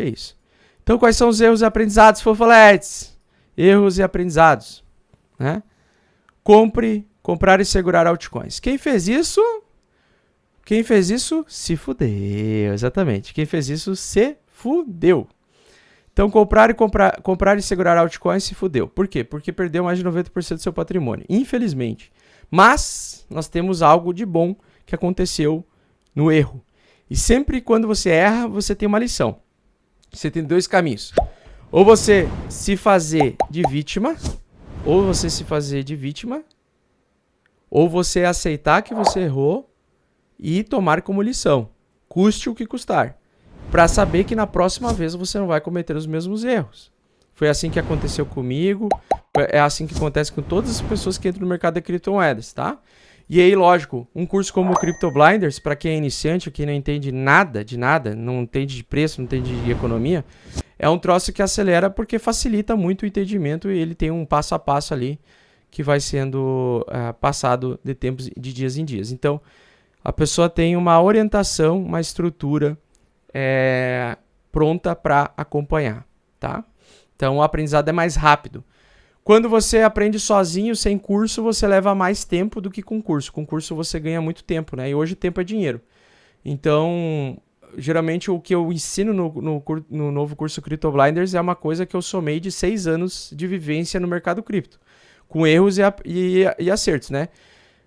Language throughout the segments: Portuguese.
é isso. Então, quais são os erros e aprendizados, fofoletes? Erros e aprendizados, né? Comprar e segurar altcoins. Quem fez isso, se fudeu. Exatamente. Quem fez isso, se fudeu. Então, comprar e segurar altcoins se fudeu. Por quê? Porque perdeu mais de 90% do seu patrimônio. Infelizmente. Mas, nós temos algo de bom que aconteceu no erro. E sempre quando você erra, você tem uma lição. Você tem dois caminhos. Ou você se fazer de vítima, ou você aceitar que você errou e tomar como lição, custe o que custar, para saber que na próxima vez você não vai cometer os mesmos erros. Foi assim que aconteceu comigo, é assim que acontece com todas as pessoas que entram no mercado de criptomoedas, tá? E aí, lógico, um curso como o Crypto Blinders, para quem é iniciante, quem não entende nada de nada, não entende de preço, não entende de economia, é um troço que acelera porque facilita muito o entendimento e ele tem um passo a passo ali que vai sendo passado de tempos, de dias em dias. Então, a pessoa tem uma orientação, uma estrutura pronta para acompanhar, tá? Então, o aprendizado é mais rápido. Quando você aprende sozinho, sem curso, você leva mais tempo do que com curso. Com curso você ganha muito tempo, né? E hoje tempo é dinheiro. Então, geralmente o que eu ensino no novo curso Crypto Blinders é uma coisa que eu somei de 6 anos de vivência no mercado cripto. Com erros e acertos, né?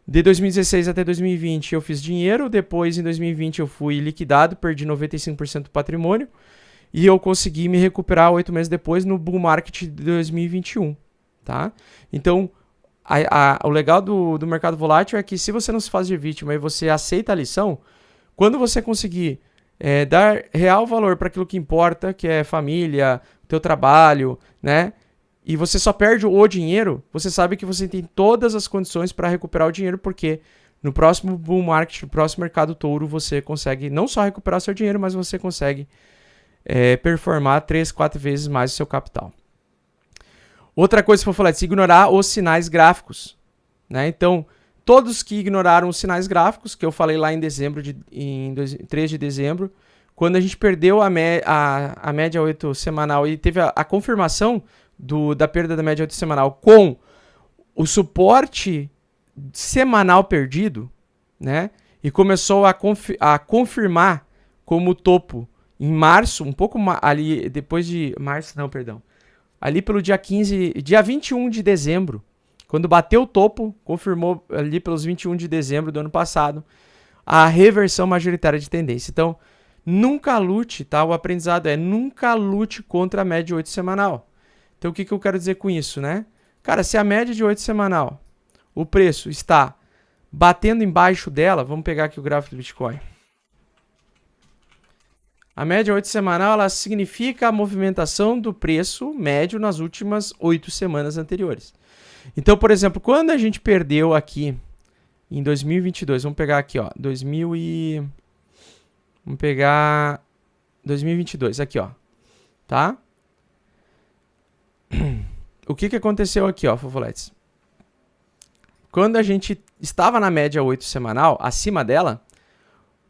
De 2016 até 2020 eu fiz dinheiro, depois em 2020 eu fui liquidado, perdi 95% do patrimônio e eu consegui me recuperar 8 meses depois no bull market de 2021. Tá? Então, o legal do mercado volátil é que se você não se faz de vítima e você aceita a lição, quando você conseguir dar real valor para aquilo que importa, que é família, teu trabalho, né? E você só perde o dinheiro, você sabe que você tem todas as condições para recuperar o dinheiro, porque no próximo bull market, no próximo mercado touro, você consegue não só recuperar seu dinheiro, mas você consegue performar 3, 4 vezes mais o seu capital. Outra coisa que eu vou falar é ignorar os sinais gráficos, né? Então, todos que ignoraram os sinais gráficos, que eu falei lá em 3 de dezembro, quando a gente perdeu a média 8 semanal e teve a confirmação da perda da média 8 semanal com o suporte semanal perdido, né? E começou a confirmar como topo em março, um pouco ali depois de março, não, perdão. Ali pelo dia 21 de dezembro, quando bateu o topo, confirmou ali pelos 21 de dezembro do ano passado, a reversão majoritária de tendência. Então, nunca lute, tá? O aprendizado nunca lute contra a média 8 semanal. Então, o que eu quero dizer com isso, né? Cara, se a média de 8 semanal, o preço está batendo embaixo dela, vamos pegar aqui o gráfico do Bitcoin. A média 8 semanal, ela significa a movimentação do preço médio nas últimas 8 semanas anteriores. Então, por exemplo, quando a gente perdeu aqui em 2022, vamos pegar aqui, ó, vamos pegar 2022, aqui, ó, tá? O que aconteceu aqui, ó, fofoletes? Quando a gente estava na média 8 semanal, acima dela,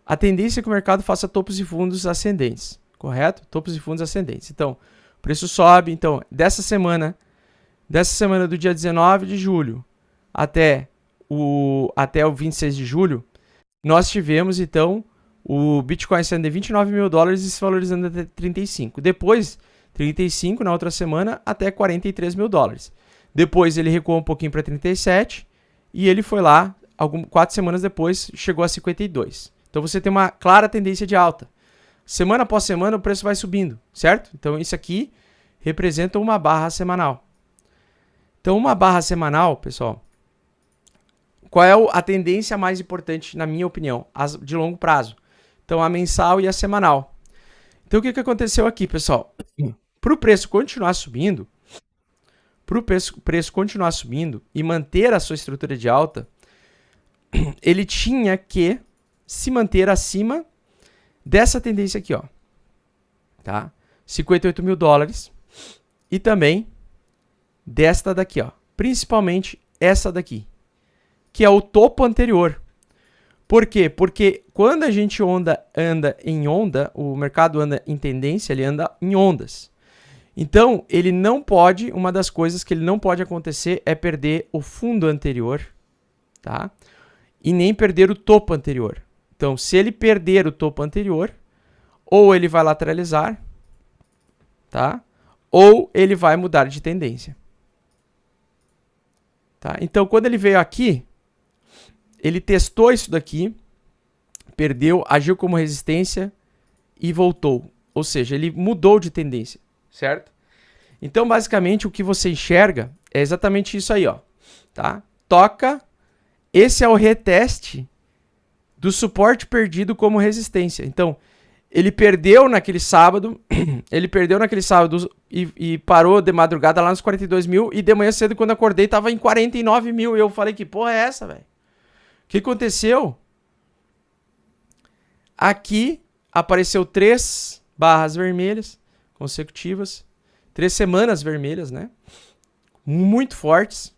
a tendência é que o mercado faça topos e fundos ascendentes, correto? Topos e fundos ascendentes. Então, o preço sobe. Então, dessa semana do dia 19 de julho até o 26 de julho, nós tivemos, então, o Bitcoin saindo de 29 mil dólares e se valorizando até 35. Depois, 35 na outra semana até 43 mil dólares. Depois, ele recuou um pouquinho para 37 e ele foi lá, 4 semanas depois, chegou a 52. Então, você tem uma clara tendência de alta. Semana após semana, o preço vai subindo, certo? Então, isso aqui representa uma barra semanal. Então, uma barra semanal, pessoal, qual é a tendência mais importante, na minha opinião, as de longo prazo? Então, a mensal e a semanal. Então, o que aconteceu aqui, pessoal? Para o preço continuar subindo, e manter a sua estrutura de alta, ele tinha que se manter acima dessa tendência aqui, ó, tá? 58 mil dólares e também desta daqui, ó, principalmente essa daqui, que é o topo anterior. Por quê? Porque quando a gente anda em onda, o mercado anda em tendência, ele anda em ondas. Então, ele não pode, uma das coisas que ele não pode acontecer é perder o fundo anterior, tá? E nem perder o topo anterior. Então, se ele perder o topo anterior, ou ele vai lateralizar, tá? Ou ele vai mudar de tendência. Tá? Então, quando ele veio aqui, ele testou isso daqui, perdeu, agiu como resistência e voltou. Ou seja, ele mudou de tendência, certo? Então, basicamente, o que você enxerga é exatamente isso aí, ó. Tá? Toca, esse é o reteste do suporte perdido como resistência. Então, ele perdeu naquele sábado, e parou de madrugada lá nos 42 mil, e de manhã cedo, quando acordei, tava em 49 mil. E eu falei, que porra é essa, velho? O que aconteceu? Aqui apareceu 3 barras vermelhas consecutivas, 3 semanas vermelhas, né? Muito fortes.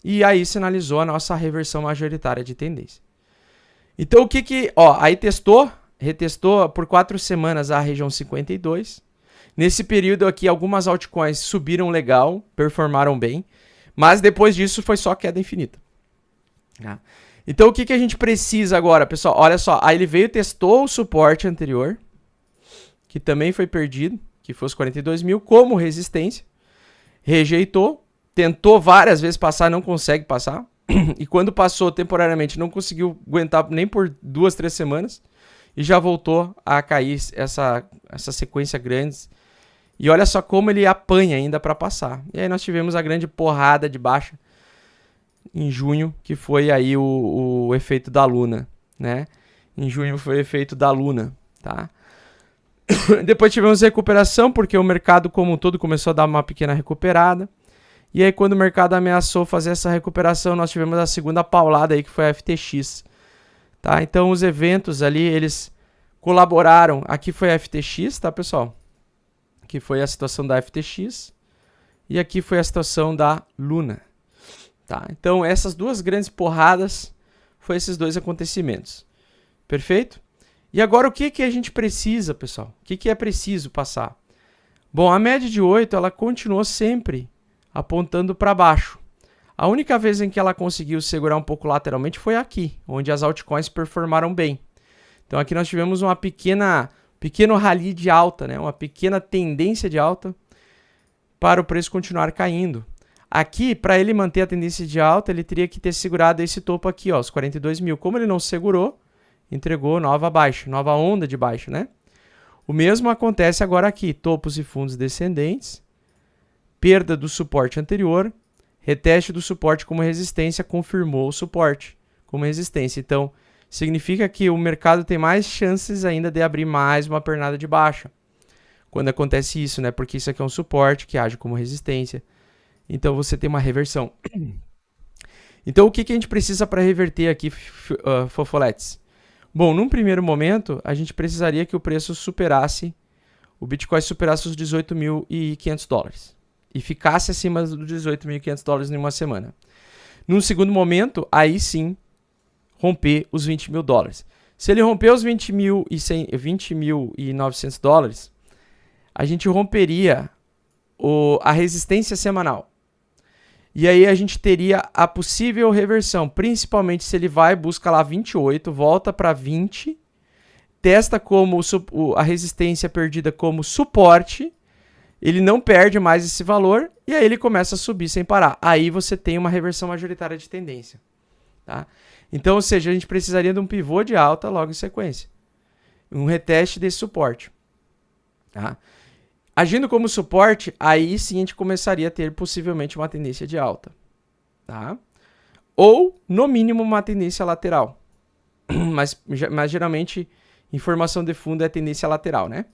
E aí sinalizou a nossa reversão majoritária de tendência. Então o que ó, aí retestou por 4 semanas a região 52. Nesse período aqui, algumas altcoins subiram legal, performaram bem, mas depois disso foi só queda infinita. Tá? Então o que a gente precisa agora, pessoal? Olha só, aí ele veio e testou o suporte anterior, que também foi perdido, que foi os 42 mil, como resistência, rejeitou, tentou várias vezes passar, não consegue passar, e quando passou temporariamente não conseguiu aguentar nem por 2, 3 semanas, e já voltou a cair essa sequência grande. E olha só como ele apanha ainda para passar. E aí nós tivemos a grande porrada de baixa em junho, que foi aí o efeito da Luna, né? Em junho foi o efeito da Luna, tá? Depois tivemos recuperação, porque o mercado como um todo começou a dar uma pequena recuperada. E aí quando o mercado ameaçou fazer essa recuperação, nós tivemos a segunda paulada aí, que foi a FTX. Tá? Então os eventos ali, eles colaboraram. Aqui foi a FTX, tá, pessoal? Aqui foi a situação da FTX. E aqui foi a situação da Luna. Tá? Então essas duas grandes porradas foram esses dois acontecimentos. Perfeito? E agora o que a gente precisa, pessoal? O que é preciso passar? Bom, a média de 8, ela continuou sempre apontando para baixo. A única vez em que ela conseguiu segurar um pouco lateralmente foi aqui, onde as altcoins performaram bem. Então aqui nós tivemos uma pequeno rally de alta, né? Uma pequena tendência de alta para o preço continuar caindo. Aqui, para ele manter a tendência de alta, ele teria que ter segurado esse topo aqui, ó, os 42 mil. Como ele não segurou, entregou nova baixa, nova onda de baixa, né? O mesmo acontece agora aqui, topos e fundos descendentes, perda do suporte anterior, reteste do suporte como resistência, confirmou o suporte como resistência. Então, significa que o mercado tem mais chances ainda de abrir mais uma pernada de baixa. Quando acontece isso, né? Porque isso aqui é um suporte que age como resistência. Então, você tem uma reversão. Então, o que a gente precisa para reverter aqui, fofoletes? Bom, num primeiro momento, a gente precisaria que o preço superasse, o Bitcoin superasse os 18.500 dólares. E ficasse acima dos 18.500 dólares em uma semana. Num segundo momento, aí sim, romper os 20 mil dólares. Se ele romper os 20.900 dólares, a gente romperia a resistência semanal. E aí a gente teria a possível reversão, principalmente se ele vai, busca lá 28, volta para 20, testa como a resistência perdida como suporte, ele não perde mais esse valor e aí ele começa a subir sem parar. Aí você tem uma reversão majoritária de tendência. Tá? Então, ou seja, a gente precisaria de um pivô de alta logo em sequência. Um reteste desse suporte. Tá? Agindo como suporte, aí sim a gente começaria a ter possivelmente uma tendência de alta. Tá? Ou, no mínimo, uma tendência lateral. Mas geralmente, informação de fundo é tendência lateral, né?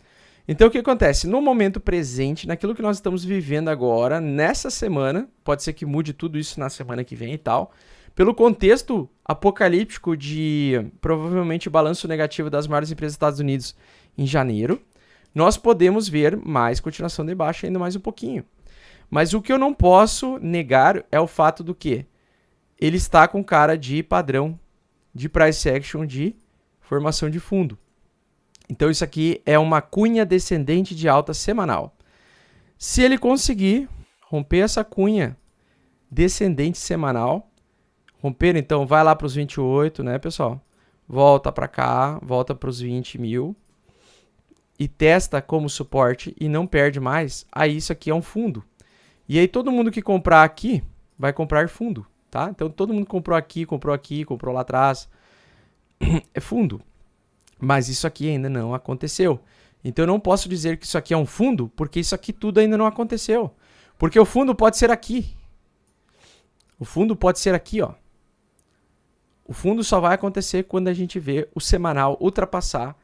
Então, o que acontece? No momento presente, naquilo que nós estamos vivendo agora, nessa semana, pode ser que mude tudo isso na semana que vem e tal, pelo contexto apocalíptico de, provavelmente, balanço negativo das maiores empresas dos Estados Unidos em janeiro, nós podemos ver mais continuação de baixa ainda mais um pouquinho. Mas o que eu não posso negar é o fato do que ele está com cara de padrão de price action de formação de fundo. Então isso aqui é uma cunha descendente de alta semanal. Se ele conseguir romper essa cunha descendente semanal, romper, então vai lá para os 28, né, pessoal? Volta para cá, volta para os 20 mil e testa como suporte e não perde mais, aí isso aqui é um fundo. E aí todo mundo que comprar aqui vai comprar fundo, tá? Então todo mundo comprou aqui, comprou lá atrás, é fundo. Mas isso aqui ainda não aconteceu. Então eu não posso dizer que isso aqui é um fundo, porque isso aqui tudo ainda não aconteceu. Porque o fundo pode ser aqui. O fundo pode ser aqui, ó. O fundo só vai acontecer quando a gente vê o semanal ultrapassar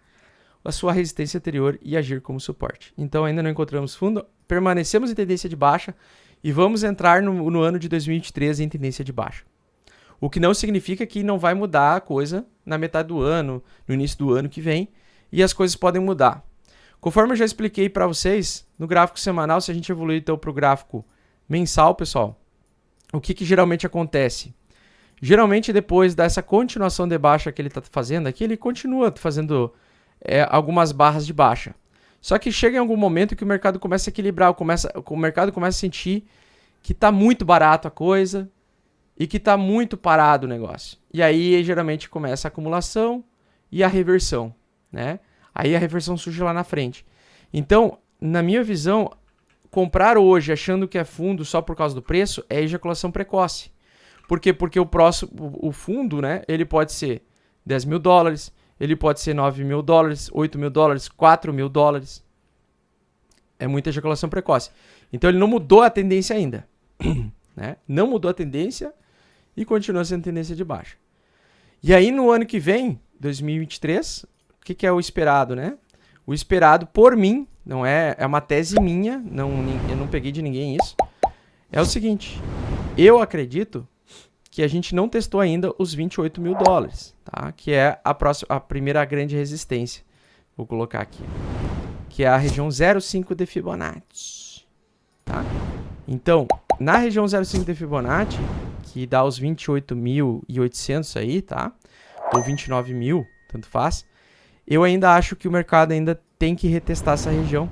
a sua resistência anterior e agir como suporte. Então ainda não encontramos fundo, permanecemos em tendência de baixa e vamos entrar no ano de 2023 em tendência de baixa. O que não significa que não vai mudar a coisa na metade do ano, no início do ano que vem, e as coisas podem mudar. Conforme eu já expliquei para vocês, no gráfico semanal, se a gente evoluir então para o gráfico mensal, pessoal, o que geralmente acontece? Geralmente depois dessa continuação de baixa que ele está fazendo aqui, ele continua fazendo algumas barras de baixa. Só que chega em algum momento que o mercado começa a equilibrar, o mercado começa a sentir que está muito barato a coisa, e que está muito parado o negócio. E aí, geralmente, começa a acumulação e a reversão, né? Aí a reversão surge lá na frente. Então, na minha visão, comprar hoje achando que é fundo só por causa do preço é ejaculação precoce. Por quê? Porque o fundo, né? Ele pode ser 10 mil dólares, ele pode ser 9 mil dólares, 8 mil dólares, 4 mil dólares. É muita ejaculação precoce. Então, ele não mudou a tendência ainda, né? Não mudou a tendência e continua sendo tendência de baixa. E aí, no ano que vem, 2023, o que é o esperado, né? O esperado por mim, não é uma tese minha, eu não peguei de ninguém isso, é o seguinte, eu acredito que a gente não testou ainda os 28 mil dólares, tá? Que é a primeira grande resistência. Vou colocar aqui. Que é a região 0,5 de Fibonacci, tá? Então, na região 0,5 de Fibonacci, que dá os 28.800 aí, tá? Ou 29 mil, tanto faz. Eu ainda acho que o mercado ainda tem que retestar essa região,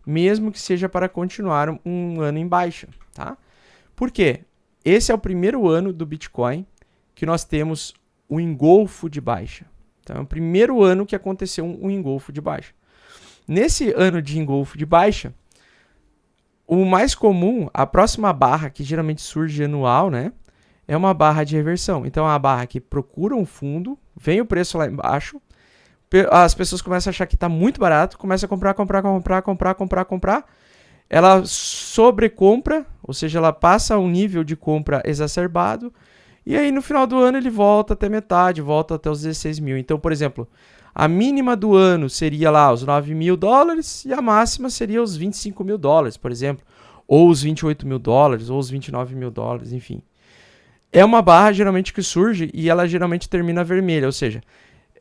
mesmo que seja para continuar um ano em baixa, tá? Por quê? Esse é o primeiro ano do Bitcoin que nós temos um engolfo de baixa. Então, é o primeiro ano que aconteceu um engolfo de baixa. Nesse ano de engolfo de baixa, o mais comum, a próxima barra que geralmente surge anual, né? É uma barra de reversão. Então, é uma barra que procura um fundo, vem o preço lá embaixo, as pessoas começam a achar que está muito barato, começam a comprar. Ela sobrecompra, ou seja, ela passa a um nível de compra exacerbado, e aí no final do ano ele volta até metade, volta até os 16 mil. Então, por exemplo, a mínima do ano seria lá os 9 mil dólares e a máxima seria os 25 mil dólares, por exemplo. Ou os 28 mil dólares, ou os 29 mil dólares, enfim. É uma barra geralmente que surge e ela geralmente termina vermelha, ou seja,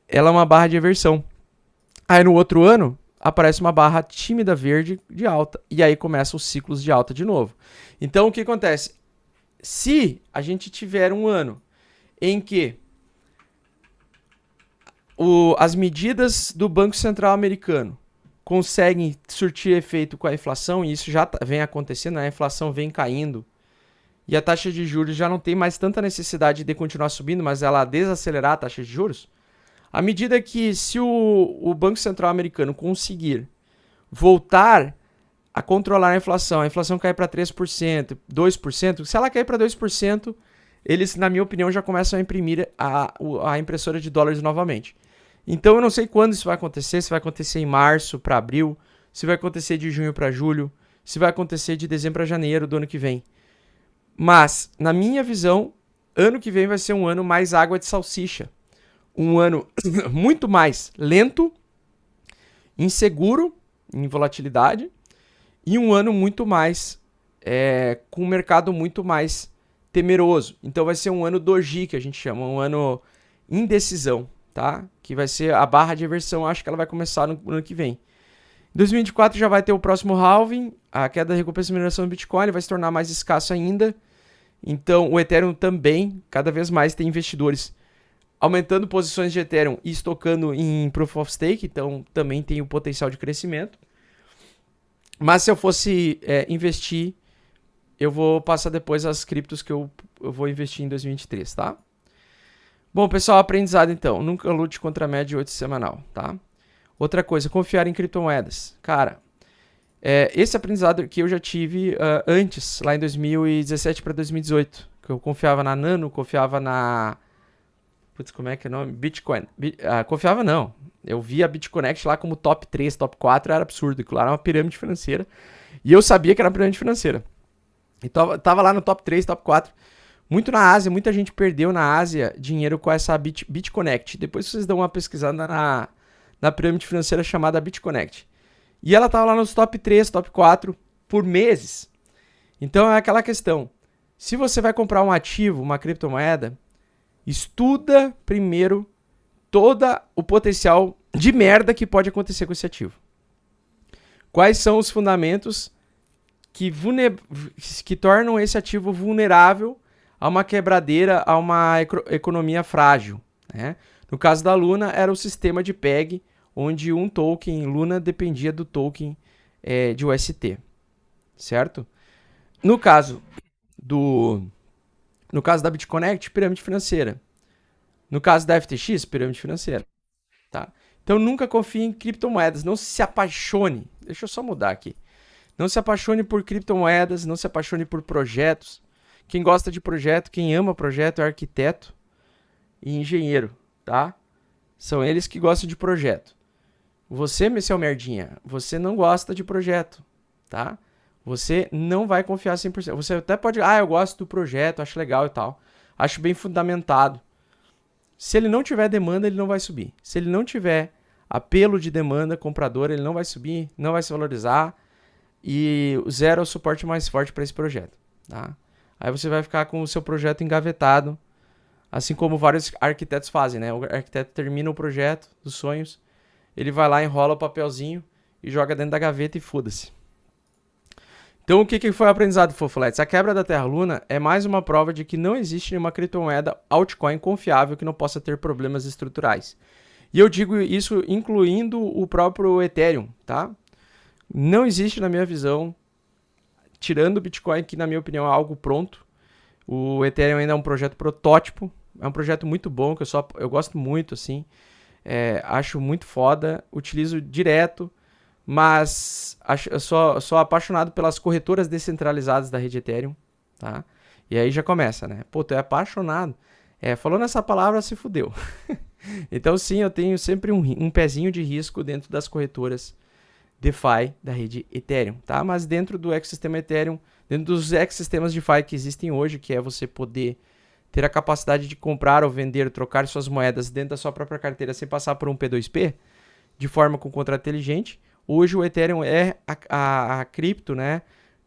ela é uma barra de reversão. Aí no outro ano aparece uma barra tímida verde de alta e aí começam os ciclos de alta de novo. Então o que acontece? Se a gente tiver um ano em que as medidas do Banco Central americano conseguem surtir efeito com a inflação, e isso já vem acontecendo, né? A inflação vem caindo, e a taxa de juros já não tem mais tanta necessidade de continuar subindo, mas ela desacelerar a taxa de juros, à medida que se o Banco Central americano conseguir voltar a controlar a inflação cair para 3%, 2%, se ela cair para 2%, eles, na minha opinião, já começam a imprimir a impressora de dólares novamente. Então eu não sei quando isso vai acontecer, se vai acontecer em março para abril, se vai acontecer de junho para julho, se vai acontecer de dezembro a janeiro do ano que vem. Mas, na minha visão, ano que vem vai ser um ano mais água de salsicha. Um ano muito mais lento, inseguro, em volatilidade, e um ano muito mais, com um mercado muito mais temeroso. Então vai ser um ano doji, que a gente chama, um ano indecisão, tá? Que vai ser a barra de reversão, acho que ela vai começar no ano que vem. Em 2024 já vai ter o próximo halving, a queda da recompensa e mineração do Bitcoin vai se tornar mais escasso ainda. Então o Ethereum também, cada vez mais tem investidores aumentando posições de Ethereum e estocando em Proof of Stake, então também tem o potencial de crescimento. Mas se eu fosse investir, eu vou passar depois as criptos que eu vou investir em 2023, tá? Bom, pessoal, aprendizado então. Nunca lute contra a média 8 semanal, tá? Outra coisa, confiar em criptomoedas. Cara, esse aprendizado aqui eu já tive antes, lá em 2017 para 2018. Que eu confiava na Nano, confiava na... Putz, como é que é o nome? Bitcoin. Confiava não. Eu via a BitConnect lá como top 3, top 4, era absurdo. Aquilo lá era uma pirâmide financeira. E eu sabia que era uma pirâmide financeira. Então, tava lá no top 3, top 4. Muito na Ásia, muita gente perdeu na Ásia dinheiro com essa BitConnect. Depois vocês dão uma pesquisada na pirâmide financeira chamada BitConnect. E ela tava lá nos top 3, top 4 por meses. Então é aquela questão. Se você vai comprar um ativo, uma criptomoeda, estuda primeiro todo o potencial de merda que pode acontecer com esse ativo. Quais são os fundamentos que tornam esse ativo vulnerável a uma quebradeira, a uma economia frágil, né? No caso da Luna, era o sistema de PEG, onde um token Luna dependia do token de UST, certo? No caso da BitConnect, pirâmide financeira. No caso da FTX, pirâmide financeira, tá? Então nunca confie em criptomoedas, não se apaixone. Deixa eu só mudar aqui. Não se apaixone por criptomoedas, não se apaixone por projetos. Quem gosta de projeto, quem ama projeto é arquiteto e engenheiro, tá? São eles que gostam de projeto. Você, seu merdinha, você não gosta de projeto, tá? Você não vai confiar 100%. Você até pode, eu gosto do projeto, acho legal e tal. Acho bem fundamentado. Se ele não tiver demanda, ele não vai subir. Se ele não tiver apelo de demanda comprador, ele não vai subir, não vai se valorizar. E o zero é o suporte mais forte para esse projeto, tá? Aí você vai ficar com o seu projeto engavetado, assim como vários arquitetos fazem, né? O arquiteto termina o projeto dos sonhos, ele vai lá, enrola o papelzinho e joga dentro da gaveta e foda-se. Então o que foi o aprendizado do Fofoletes? A quebra da Terra Luna é mais uma prova de que não existe nenhuma criptomoeda altcoin confiável que não possa ter problemas estruturais. E eu digo isso incluindo o próprio Ethereum, tá? Não existe, na minha visão, tirando o Bitcoin, que na minha opinião é algo pronto. O Ethereum ainda é um projeto protótipo, é um projeto muito bom, que eu gosto muito, assim. Acho muito foda, utilizo direto, mas eu sou apaixonado pelas corretoras descentralizadas da rede Ethereum, tá? E aí já começa, né? Pô, tu é apaixonado. Falando essa palavra, se fudeu. Então sim, eu tenho sempre um pezinho de risco dentro das corretoras DeFi da rede Ethereum, tá? Mas dentro do ecossistema Ethereum, dentro dos ecossistemas DeFi que existem hoje, que é você poder ter a capacidade de comprar ou vender, trocar suas moedas dentro da sua própria carteira sem passar por um P2P, de forma com contrato inteligente, hoje o Ethereum é a cripto, né,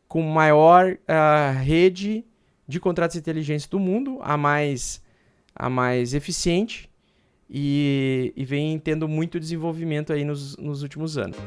com maior rede de contratos inteligentes do mundo, a mais eficiente, e vem tendo muito desenvolvimento aí nos últimos anos.